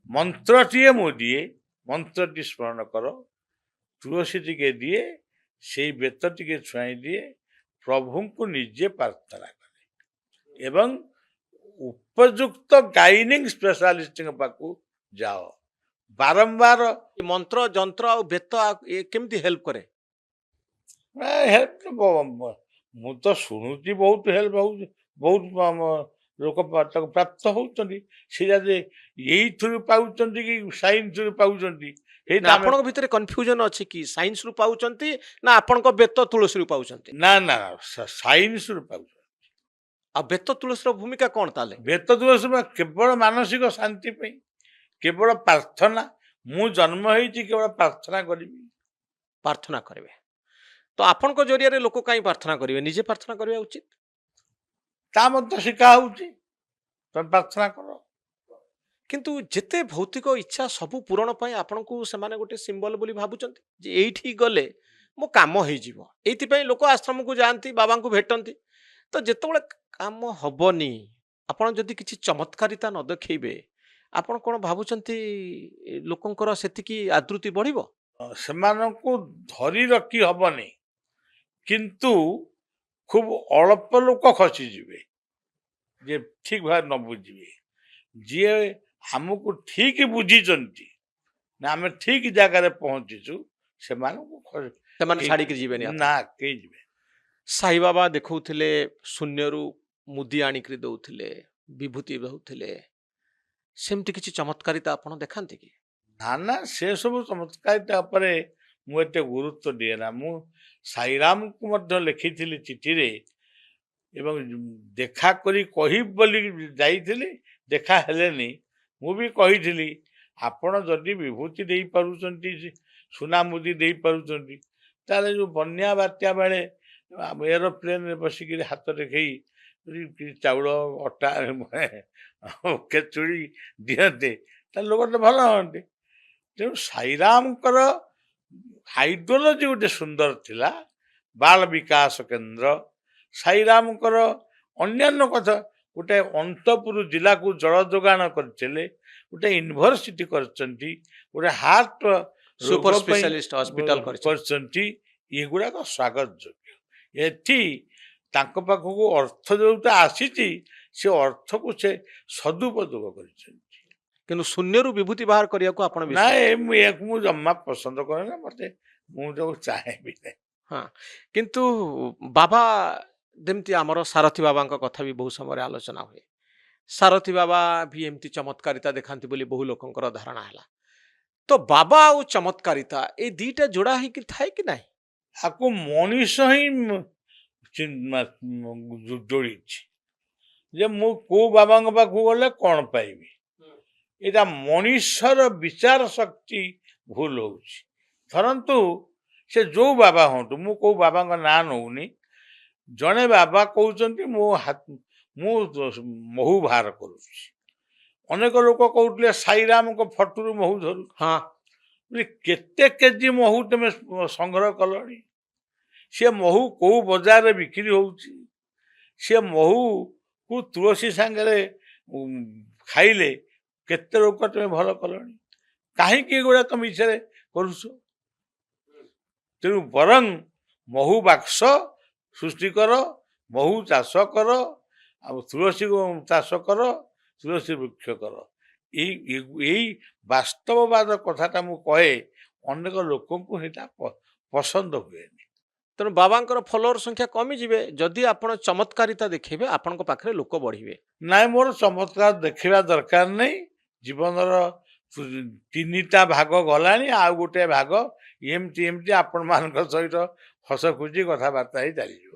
ମନ୍ତ୍ରଟିଏ ମୁଁ ଦିଏ, ମନ୍ତ୍ରଟି ସ୍ମରଣ କର, ତୁଳସୀ ଟିକେ ଦିଏ, ସେଇ ବେତ ଟିକେ ଛୁଆଇ ଦିଏ, ପ୍ରଭୁଙ୍କୁ ନିଜେ ପ୍ରାର୍ଥନା କରେ ଏବଂ ଉପଯୁକ୍ତ ଗାଇନିଂ ସ୍ପେଶାଲିଷ୍ଟଙ୍କ ପାଖକୁ ଯାଅ ବାରମ୍ବାର। ମନ୍ତ୍ର, ଯନ୍ତ୍ର ଆଉ ବେତ କେମିତି ହେଲ୍ପ କରେ? ହେଲ୍ପ ମୁଁ ତ ଶୁଣୁଛି ବହୁତ ହେଲ୍ପ ହଉଛି, ବହୁତ ଲୋକ ତାକୁ ପ୍ରାପ୍ତ ହଉଛନ୍ତି। ସେ ଯଦି ଏଇଥିରୁ ପାଉଛନ୍ତି କି ସାଇନ୍ସରୁ ପାଉଛନ୍ତି, ନା ଆପଣଙ୍କ ଭିତରେ କନଫ୍ୟୁଜନ ଅଛି କି ସାଇନ୍ସରୁ ପାଉଛନ୍ତି ନା ଆପଣଙ୍କ ବେତ ତୁଳସୀରୁ ପାଉଛନ୍ତି? ନା ନା, ସାଇନ୍ସରୁ ପାଉଛନ୍ତି। ଆଉ ବେତ ତୁଳସୀର ଭୂମିକା କ'ଣ ତାହେଲେ? ବେତ ତୁଳସୀ କେବଳ ମାନସିକ ଶାନ୍ତି ପାଇଁ, କେବଳ ପ୍ରାର୍ଥନା। ମୁଁ ଜନ୍ମ ହେଇଛି କେବଳ ପ୍ରାର୍ଥନା କରିବି। ପ୍ରାର୍ଥନା କରିବେ ତ ଆପଣଙ୍କ ଜରିଆରେ ଲୋକ କାହିଁ ପ୍ରାର୍ଥନା କରିବେ? ନିଜେ ପ୍ରାର୍ଥନା କରିବା ଉଚିତ। ତା ମଧ୍ୟ ଶିଖା ହଉଛି, ତମେ ପ୍ରାର୍ଥନା କର। କିନ୍ତୁ ଯେତେ ଭୌତିକ ଇଚ୍ଛା ସବୁ ପୂରଣ ପାଇଁ ଆପଣଙ୍କୁ ସେମାନେ ଗୋଟେ ସିମ୍ବଲ ବୋଲି ଭାବୁଛନ୍ତି ଯେ ଏଇଠି ଗଲେ ମୋ କାମ ହେଇଯିବ। ଏଇଥିପାଇଁ ଲୋକ ଆଶ୍ରମକୁ ଯାଆନ୍ତି, ବାବାଙ୍କୁ ଭେଟନ୍ତି। ତ ଯେତେବେଳେ କାମ ହବନି, ଆପଣ ଯଦି କିଛି ଚମତ୍କାରିତା ନ ଦେଖେଇବେ, ଆପଣ କ'ଣ ଭାବୁଛନ୍ତି ଲୋକଙ୍କର ସେତିକି ଆଦୃତି ବଢ଼ିବ? ସେମାନଙ୍କୁ ଧରି ରଖି ହବନି, କିନ୍ତୁ ଖୁବ ଅଳ୍ପ ଲୋକ ଖସିଯିବେ ଯେ ଠିକ ଭାବରେ ନ ବୁଝିବେ। ଯିଏ ଆମକୁ ଠିକ ବୁଝିଛନ୍ତି ନା ଆମେ ଠିକ ଜାଗାରେ ପହଞ୍ଚିଛୁ, ସେମାନଙ୍କୁ ସେମାନେ ଛାଡ଼ିକି ଯିବେନି। ନା, କେହି ଯିବେ। ସାଇବାବା ଦେଖଉଥିଲେ ଶୂନ୍ୟରୁ ମୁଦି ଆଣିକିରି ଦଉଥିଲେ, ବିଭୂତି ଦଉଥିଲେ। ସେମିତି କିଛି ଚମତ୍କାରିତା ଆପଣ ଦେଖାନ୍ତି କି? ନା ନା, ସେସବୁ ଚମତ୍କାରିତା ଉପରେ ମୁଁ ଏତେ ଗୁରୁତ୍ୱ ଦିଏ ନା। ମୁଁ ସାଇରାମଙ୍କୁ ମଧ୍ୟ ଲେଖିଥିଲି ଚିଠିରେ ଏବଂ ଦେଖା କରି କହିବି ବୋଲି ଯାଇଥିଲି, ଦେଖା ହେଲେନି। ମୁଁ ବି କହିଥିଲି, ଆପଣ ଯଦି ବିଭୂତି ଦେଇପାରୁଛନ୍ତି, ସୁନା ମୁଦି ଦେଇପାରୁଛନ୍ତି, ତାହେଲେ ଯେଉଁ ବନ୍ୟା ବାତ୍ୟା ବେଳେ ଏରୋପ୍ଲେନରେ ବସିକିରି ହାତ ଦେଖେଇ ଚାଉଳ, ଅଟା, ଖେଚୁଡ଼ି ଦିଅନ୍ତେ, ତାହେଲେ ଲୋକଟା ଭଲ ହୁଅନ୍ତେ। ତେଣୁ ସାଇରାମଙ୍କର ଆଇଡିଓଲୋଜି ଗୋଟେ ସୁନ୍ଦର ଥିଲା, ବାଳ ବିକାଶ କେନ୍ଦ୍ର। ସାଇରାମଙ୍କର ଅନ୍ୟାନ୍ୟ କଥା, ଗୋଟେ ଅନ୍ତପୁର ଜିଲ୍ଲାକୁ ଜଳ ଯୋଗାଣ କରିଥିଲେ, ଗୋଟେ ୟୁନିଭର୍ସିଟି କରିଛନ୍ତି, ଗୋଟେ ହାର୍ଟ ସୁପର ସ୍ପେଶାଲିଷ୍ଟ ହସ୍ପିଟାଲ କରିଛନ୍ତି। ଏଗୁଡ଼ାକ ସ୍ୱାଗତ ଯୋଗ୍ୟ। ଏଠି ତାଙ୍କ ପାଖକୁ ଅର୍ଥ ଯୋଉଟା ଆସିଛି, ସେ ଅର୍ଥକୁ ସେ ସଦୁପଯୋଗ କରିଛନ୍ତି। କିନ୍ତୁ ଶୂନ୍ୟରୁ ବିଭୂତି ବାହାର କରିବାକୁ ଆପଣ ବିଶ୍ୱାସ ନାଇଁ ମୁଁ ୟାକୁ ମୁଁ ଜମା ପସନ୍ଦ କରେ ନା ମତେ ମୁଁ ତାକୁ ଚାହେଁବି ନାହିଁ। ହଁ କିନ୍ତୁ ବାବା ଯେମିତି ଆମର ସାରଥୀ ବାବାଙ୍କ କଥା ବି ବହୁ ସମୟରେ ଆଲୋଚନା ହୁଏ। ସାରଥୀ ବାବା ବି ଏମିତି ଚମତ୍କାରିତା ଦେଖାନ୍ତି ବୋଲି ବହୁ ଲୋକଙ୍କର ଧାରଣା ହେଲା। ତ ବାବା ଆଉ ଚମତ୍କାରିତା ଏଇ ଦିଟା ଯୋଡା ହେଇକି ଥାଏ କି ନାହିଁ? ଆକୁ ମଣିଷ ହିଁ ଯୋଡ଼ିଛି ଯେ ମୁଁ କୋଉ ବାବାଙ୍କ ପାଖକୁ ଗଲେ କ'ଣ ପାଇବି। ଏଇଟା ମଣିଷର ବିଚାର ଶକ୍ତି ଭୁଲ ହଉଛି। ଧରନ୍ତୁ ସେ ଯୋଉ ବାବା ହୁଅନ୍ତୁ, ମୁଁ କୋଉ ବାବାଙ୍କ ନାଁ ନଉନି, ଜଣେ ବାବା କହୁଛନ୍ତି ମୁଁ ମହୁ ବାହାର କରୁଛି। ଅନେକ ଲୋକ କହୁଥିଲେ ସାଇରାମଙ୍କ ଫଟୋରୁ ମହୁ ଧରୁ। ହଁ କେତେ କେଜି ମହୁ ତମେ ସଂଗ୍ରହ କଲଣି? ସେ ମହୁ କୋଉ ବଜାରରେ ବିକ୍ରି ହଉଛି? ସେ ମହୁକୁ ତୁଳସୀ ସାଙ୍ଗରେ ଖାଇଲେ କେତେ ରୋଗ ତମେ ଭଲ କଲଣି? କାହିଁକି ଏଗୁଡ଼ାକ ମିଛରେ କରୁଛ? ତେଣୁ ବରଂ ମହୁ ବାକ୍ସ ସୃଷ୍ଟି କର, ମହୁ ଚାଷ କର, ଆଉ ତୁଳସୀ ଚାଷ କର, ତୁଳସୀ ବୃକ୍ଷ କର। ଏଇ ବାସ୍ତବବାଦ କଥାଟା ମୁଁ କହେ, ଅନେକ ଲୋକଙ୍କୁ ସେଇଟା ପସନ୍ଦ ହୁଏନି। ତେଣୁ ବାବାଙ୍କର ଫଲୋଅର ସଂଖ୍ୟା କମିଯିବେ ଯଦି ଆପଣ ଚମତ୍କାରିତା ଦେଖେଇବେ, ଆପଣଙ୍କ ପାଖରେ ଲୋକ ବଢିବେ। ନାଇଁ, ମୋର ଚମତ୍କାର ଦେଖିବା ଦରକାର ନାହିଁ। ଜୀବନର ତିନିଟା ଭାଗ ଗଲାଣି, ଆଉ ଗୋଟେ ଭାଗ ଏମିତି ଆପଣମାନଙ୍କ ସହିତ ହସ ଖୁସି କଥାବାର୍ତ୍ତା ହେଇ ଚାଲିଯିବ।